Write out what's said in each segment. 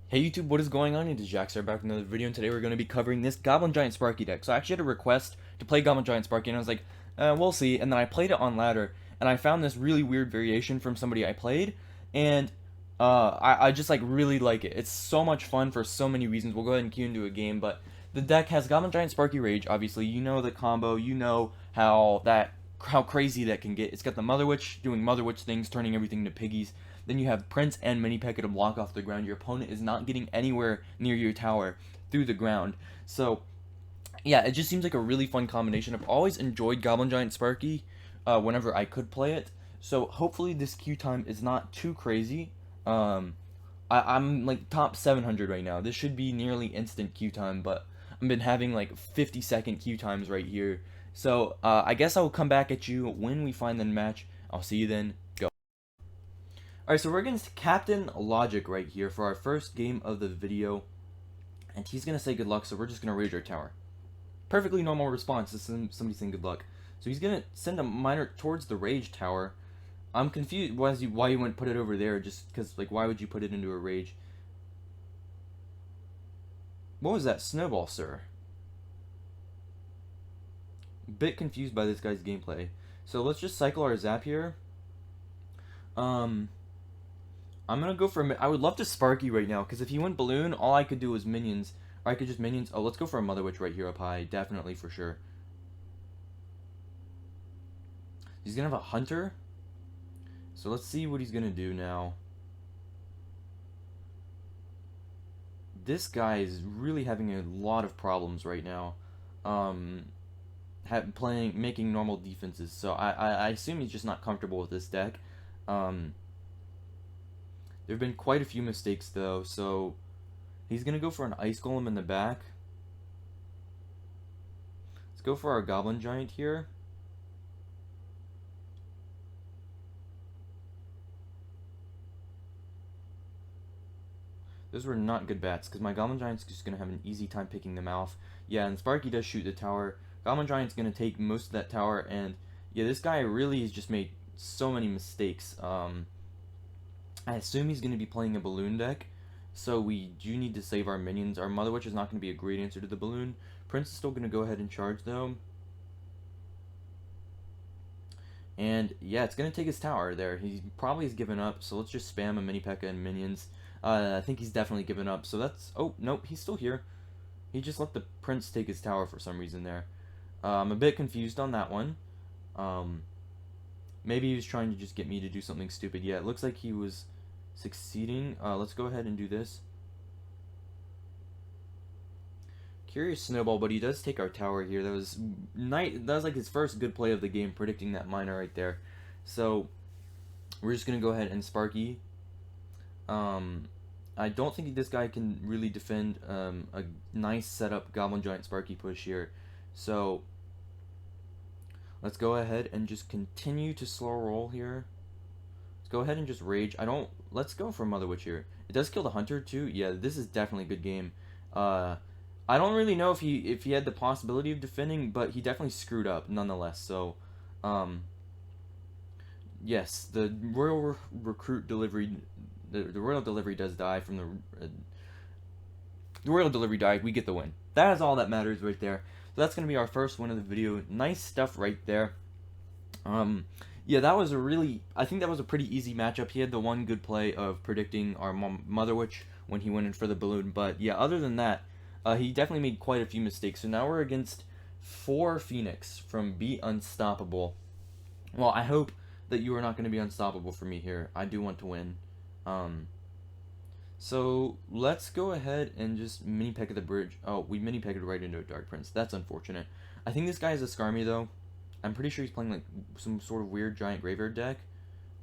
Hey YouTube, what is going on? It is Jack, back with another video, and today we're going to be covering this Goblin Giant Sparky deck. So I actually had a request to play Goblin Giant Sparky, and I was like, we'll see. And then I played it on ladder, and I found this really weird variation from somebody I played, and I just like really like it. It's so much fun for so many reasons. We'll go ahead and cue into a game, but the deck has Goblin Giant Sparky Rage. Obviously, you know the combo. You know how crazy that can get. It's got the Mother Witch doing Mother Witch things, turning everything to piggies. Then you have Prince and Mini P.E.K.K.A to block off the ground. Your opponent is not getting anywhere near your tower through the ground. So, yeah, it just seems like a really fun combination. I've always enjoyed Goblin Giant Sparky whenever I could play it. So, hopefully, this queue time is not too crazy. Um, I'm like top 700 right now. This should be nearly instant queue time, but I've been having like 50-second queue times right here. So, I guess I will come back at you when we find the match. I'll see you then. Go. Alright, so we're against Captain Logic right here for our first game of the video. And he's going to say good luck, so we're just going to rage our tower. Perfectly normal response to somebody saying good luck. So he's going to send a miner towards the rage tower. I'm confused why you wouldn't put it over there, just because, like, why would you put it into a rage? What was that snowball, sir? Bit confused by this guy's gameplay. So let's just cycle our zap here. Um, I'm gonna go for. I would love to Sparky right now, because if he went Balloon, all I could do was minions. Or I could just minions. Oh, let's go for a Mother Witch right here up high. Definitely, for sure. He's gonna have a Hunter. So let's see what he's gonna do now. This guy is really having a lot of problems right now. Making normal defenses. So I assume he's just not comfortable with this deck. Um, there have been quite a few mistakes though, so he's gonna go for an Ice Golem in the back. Let's go for our Goblin Giant here. Those were not good bats, because my Goblin Giant's just gonna have an easy time picking them off. Yeah, and Sparky does shoot the tower. Goblin Giant's gonna take most of that tower, and yeah, this guy really has just made so many mistakes. I assume he's gonna be playing a balloon deck, so we do need to save our minions. Our Mother Witch is not gonna be a great answer to the balloon. Prince is still gonna go ahead and charge though. And yeah, it's gonna take his tower there. He probably has given up, so let's just spam a mini P.E.K.K.A and minions. I think he's definitely given up. So that's... Oh, nope, he's still here. He just let the prince take his tower for some reason there. I'm a bit confused on that one. Maybe he was trying to just get me to do something stupid. Yeah, it looks like he was succeeding. Let's go ahead and do this. Curious snowball, but he does take our tower here. That was like his first good play of the game, predicting that miner right there. So we're just gonna go ahead and Sparky. I don't think this guy can really defend a nice setup Goblin Giant Sparky push here. So let's go ahead and just continue to slow roll here. Let's go ahead and just rage. Let's go for Mother Witch here. It does kill the Hunter too. Yeah, this is definitely a good game. I don't really know if he had the possibility of defending, but he definitely screwed up nonetheless. So, yes, the Royal Recruit delivery, the Royal delivery does die from the Royal delivery died. We get the win. That is all that matters right there. So that's gonna be our first win of the video. Nice stuff right there. Yeah, that was I think that was a pretty easy matchup. He had the one good play of predicting our Mother Witch when he went in for the balloon. But yeah, other than that, he definitely made quite a few mistakes. So now we're against 4 Phoenix from Be Unstoppable. Well, I hope that you are not going to be unstoppable for me here. I do want to win. So let's go ahead and just mini P.E.K.K.A the bridge. Oh, we mini P.E.K.K.A right into a Dark Prince. That's unfortunate. I think this guy is a Skarmy though. I'm pretty sure he's playing like some sort of weird giant graveyard deck.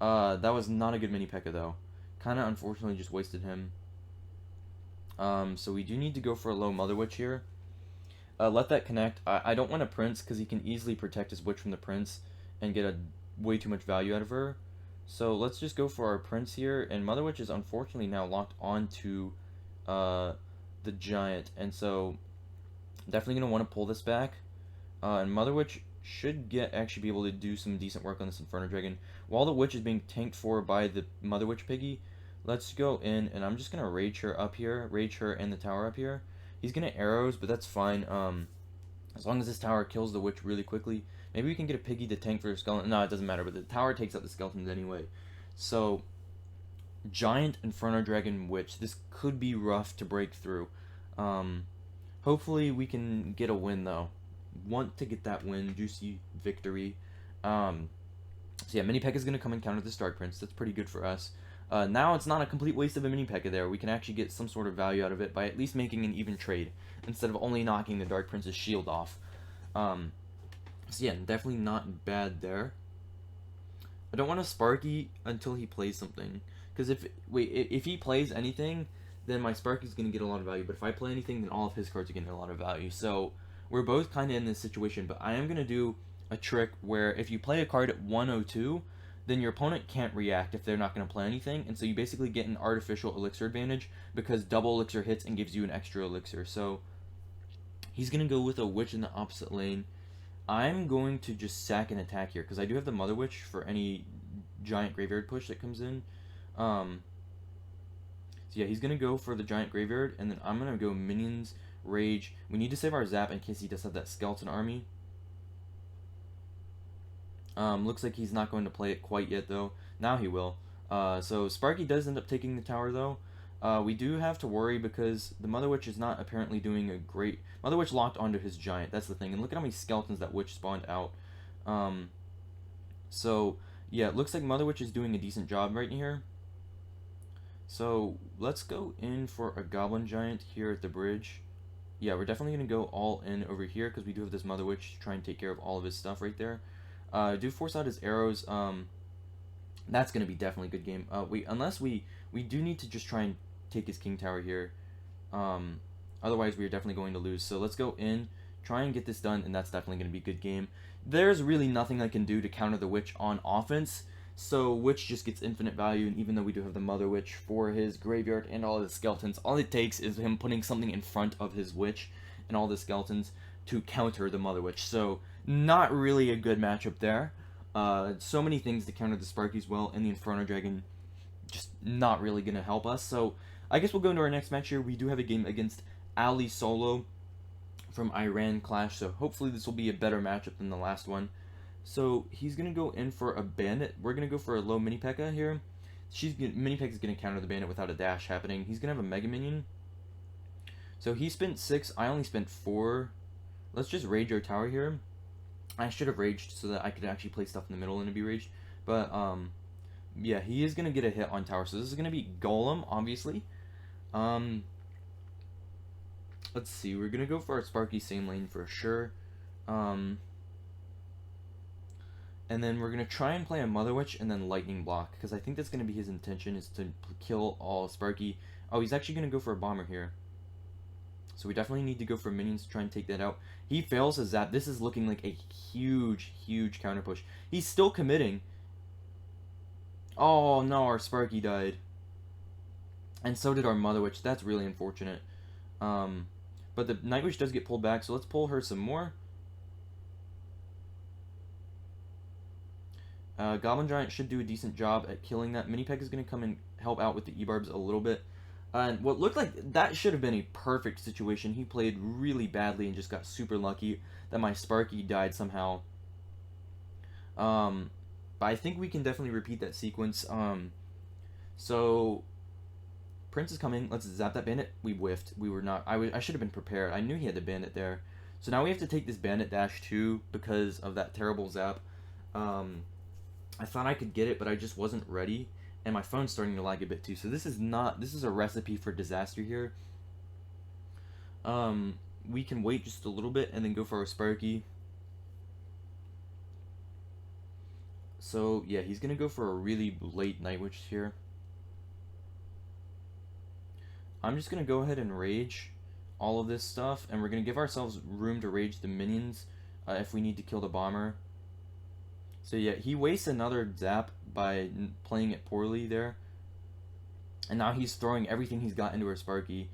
That was not a good mini P.E.K.K.A though. Kind of unfortunately just wasted him. So we do need to go for a low Mother Witch here. Let that connect. I don't want a Prince because he can easily protect his Witch from the Prince and get way too much value out of her. So let's just go for our Prince here. And Mother Witch is unfortunately now locked onto the Giant. And so definitely going to want to pull this back. And Mother Witch should actually be able to do some decent work on this Inferno Dragon. While the Witch is being tanked for by the Mother Witch Piggy, Let's go in, and I'm just gonna rage her up here, rage her and the tower up here. He's gonna arrows, but that's fine. As long as this tower kills the witch really quickly. Maybe we can get a piggy to tank for a skeleton. No, it doesn't matter, but the tower takes out the skeletons anyway. So, giant Inferno Dragon Witch. This could be rough to break through. Um, Hopefully we can get a win, though. Want to get that win. Juicy victory. So yeah, Mini P.E.K.K.A is going to come and counter the Dark Prince. That's pretty good for us. Now it's not a complete waste of a Mini P.E.K.K.A there. We can actually get some sort of value out of it by at least making an even trade instead of only knocking the Dark Prince's shield off. So yeah, definitely not bad there. I don't want to Sparky until he plays something. Because if he plays anything, then my Sparky's going to get a lot of value. But if I play anything, then all of his cards are getting a lot of value. So we're both kind of in this situation. But I am going to do a trick where if you play a card at 102, then your opponent can't react if they're not going to play anything. And so you basically get an artificial elixir advantage because double elixir hits and gives you an extra elixir. So he's going to go with a witch in the opposite lane. I'm going to just sack and attack here because I do have the Mother Witch for any giant graveyard push that comes in. So yeah, he's going to go for the giant graveyard, and then I'm going to go minions, rage. We need to save our zap in case he does have that skeleton army. Looks like he's not going to play it quite yet, though. Now he will. So Sparky does end up taking the tower, though. We do have to worry because the Mother Witch is not apparently doing a great... Mother Witch locked onto his giant, that's the thing. And look at how many skeletons that witch spawned out. So, yeah, it looks like Mother Witch is doing a decent job right here. So, let's go in for a Goblin Giant here at the bridge. Yeah, we're definitely going to go all in over here because we do have this Mother Witch to try and take care of all of his stuff right there. Do force out his arrows. That's going to be definitely a good game. Unless we do need to just try and take his king tower here. Otherwise, we are definitely going to lose. So let's go in, try and get this done, and that's definitely going to be a good game. There's really nothing I can do to counter the Witch on offense. So Witch just gets infinite value, and even though we do have the Mother Witch for his graveyard and all his skeletons, all it takes is him putting something in front of his Witch and all the skeletons to counter the Mother Witch. So not really a good matchup there. So many things to counter the Sparkies well, and the Inferno Dragon just not really going to help us. So I guess we'll go into our next match here. We do have a game against Ali Solo from Iran Clash, so hopefully this will be a better matchup than the last one. So he's going to go in for a Bandit. We're going to go for a low Mini P.E.K.K.A here. Mini P.E.K.K.A is going to counter the Bandit without a dash happening. He's going to have a Mega Minion. So he spent 6. I only spent 4. Let's just rage our tower here. I should have raged so that I could actually play stuff in the middle and it'd be raged. But, yeah, he is going to get a hit on tower. So this is going to be Golem, obviously. Let's see. We're going to go for our Sparky same lane for sure. And then we're going to try and play a Mother Witch and then Lightning Block. Because I think that's going to be his intention, is to kill all Sparky. Oh, he's actually going to go for a Bomber here. So we definitely need to go for minions to try and take that out. He fails his zap. This is looking like a huge, huge counter push. He's still committing. Oh, no, our Sparky died. And so did our Mother Witch. That's really unfortunate. But the Night Witch does get pulled back, so let's pull her some more. Goblin Giant should do a decent job at killing that. Mini P.E.K.K.A is going to come and help out with the E-Barbs a little bit. And what looked like that should have been a perfect situation. He played really badly and just got super lucky that my Sparky died somehow. But I think we can definitely repeat that sequence. So Prince is coming. Let's zap that Bandit. We whiffed. We were not. I should have been prepared. I knew he had the Bandit there. So now we have to take this Bandit dash 2 because of that terrible zap. I thought I could get it, but I just wasn't ready. And my phone's starting to lag a bit too. So this is a recipe for disaster here. We can wait just a little bit and then go for our Sparky. So yeah, he's gonna go for a really late Night Witch here. I'm just gonna go ahead and rage all of this stuff, and we're gonna give ourselves room to rage the minions if we need to kill the bomber. So yeah, he wastes another zap by playing it poorly there. And now he's throwing everything he's got into our Sparky.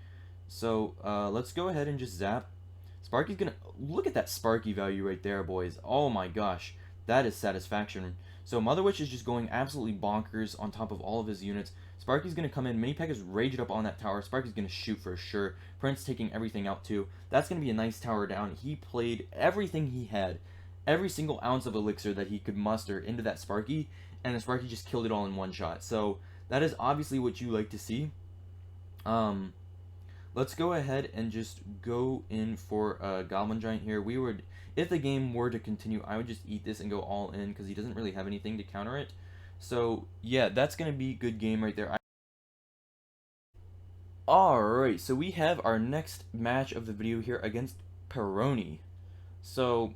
So let's go ahead and just zap. Sparky's gonna... Look at that Sparky value right there, boys. Oh my gosh. That is satisfaction. So Mother Witch is just going absolutely bonkers on top of all of his units. Sparky's going to come in. Mini Pekka is raged up on that tower. Sparky's going to shoot for sure. Prince taking everything out too. That's going to be a nice tower down. He played everything he had. Every single ounce of elixir that he could muster into that Sparky. And the Sparky just killed it all in one shot. So that is obviously what you like to see. Let's go ahead and just go in for a Goblin Giant here. If the game were to continue, I would just eat this and go all in because he doesn't really have anything to counter it. So yeah, that's going to be a good game right there. Alright, so we have our next match of the video here against Peroni. So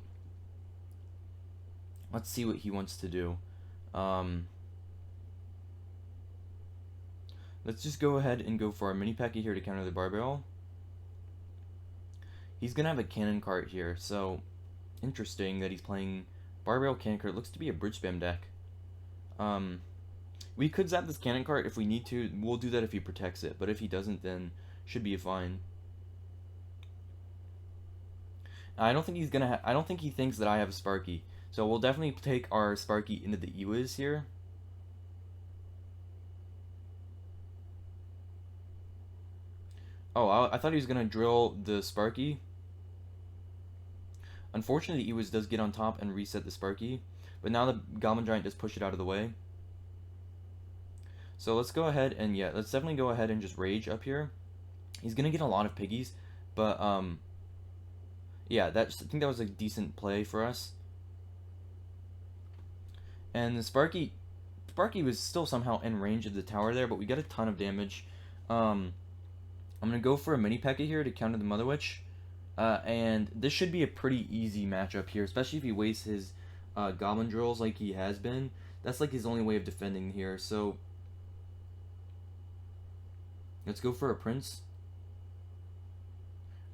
let's see what he wants to do. Let's just go ahead and go for our Mini Pekka here to counter the Barbell. He's going to have a Cannon Cart here, so interesting that he's playing Barbell Cannon Cart. It looks to be a Bridge Spam deck. We could zap this Cannon Cart if we need to. We'll do that if he protects it, but if he doesn't, then should be fine. I don't think he's gonna. I don't think he thinks that I have a Sparky, so we'll definitely take our Sparky into the Ewiz here. Oh, I thought he was gonna drill the Sparky. Unfortunately, Ewiz does get on top and reset the Sparky, but now the Goblin Giant does push it out of the way. So let's go ahead and let's definitely go ahead and just rage up here. He's gonna get a lot of piggies, but yeah, I think that was a decent play for us. And the Sparky was still somehow in range of the tower there, but we got a ton of damage. I'm gonna go for a Mini Pekka here to counter the Mother Witch, and this should be a pretty easy matchup here, especially if he wastes his Goblin Drills like he has been. That's like his only way of defending here. So let's go for a Prince.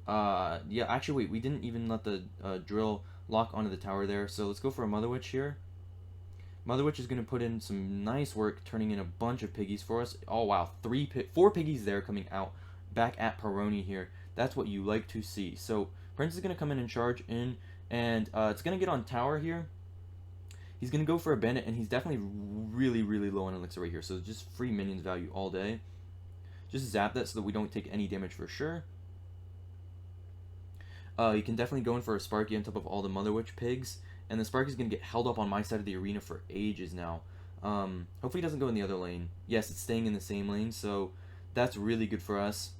Yeah, actually, wait, we didn't even let the drill lock onto the tower there, so let's go for a Mother Witch here. Mother Witch is going to put in some nice work, turning in a bunch of piggies for us. Oh, wow, 4 piggies there coming out back at Peroni here. That's what you like to see. So, Prince is going to come in and charge in, and it's going to get on tower here. He's going to go for a Bandit, and he's definitely really, really low on elixir right here, so just free minions value all day. Just zap that so that we don't take any damage for sure. You can definitely go in for a Sparky on top of all the Mother Witch pigs. And the Sparky's going to get held up on my side of the arena for ages now. Hopefully he doesn't go in the other lane. Yes, it's staying in the same lane, so that's really good for us.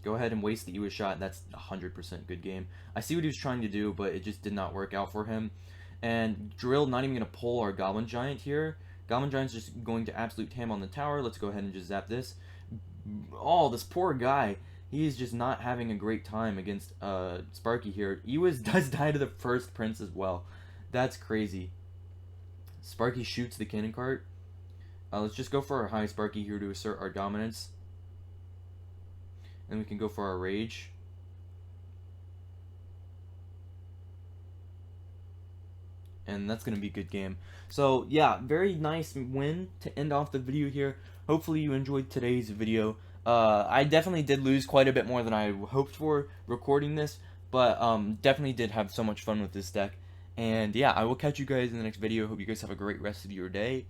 Go ahead and waste the Ewiz shot. That's 100% good game. I see what he was trying to do, but it just did not work out for him. And Drill not even going to pull our Goblin Giant here. Goblin Giant's just going to absolute ham on the tower. Let's go ahead and just zap this. Oh, this poor guy. He is just not having a great time against Sparky here. Ewiz does die to the first Prince as well. That's crazy. Sparky shoots the Cannon Cart. Let's just go for our high Sparky here to assert our dominance. And we can go for our Rage. And that's going to be a good game. So, yeah, very nice win to end off the video here. Hopefully you enjoyed today's video. I definitely did lose quite a bit more than I hoped for recording this, but definitely did have so much fun with this deck. And yeah, I will catch you guys in the next video. Hope you guys have a great rest of your day.